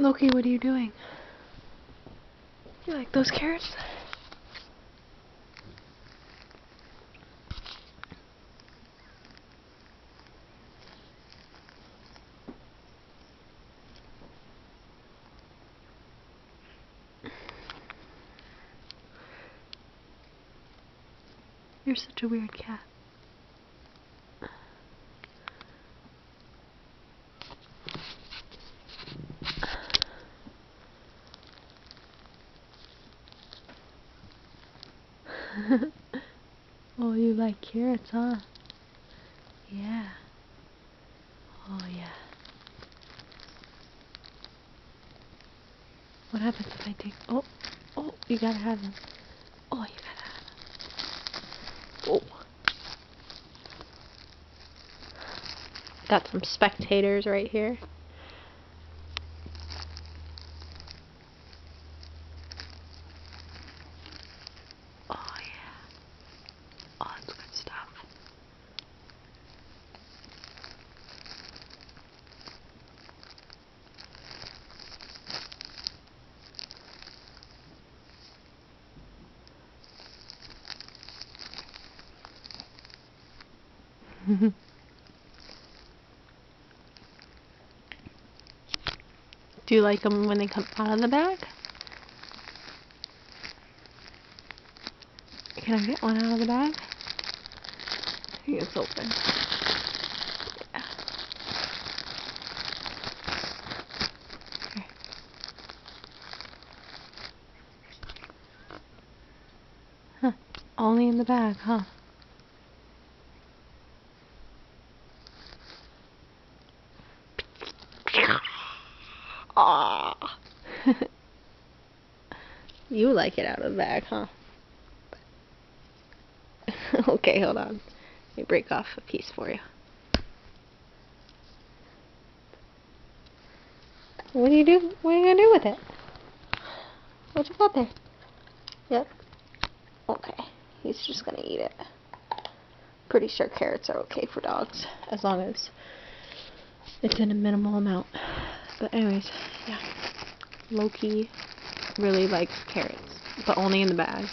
Loki, what are you doing? You like those carrots? You're such a weird cat. Oh, you like carrots, huh? Yeah. Oh, yeah. What happens if I take... Oh, you gotta have them. Oh, you gotta have them. Oh. Got some spectators right here. Oh, yeah. Oh, that's good stuff. Do you like them when they come out of the bag? Can I get one out of the bag? I think it's open. Yeah. Here. Huh. Only in the bag, huh? Aww. You like it out of the bag, huh? Okay, hold on. Let me break off a piece for you. What do you do? What are you gonna do with it? What you got there? Yep. Okay. He's just gonna eat it. Pretty sure carrots are okay for dogs, as long as it's in a minimal amount. But anyways, yeah. Loki really likes carrots, but only in the bag.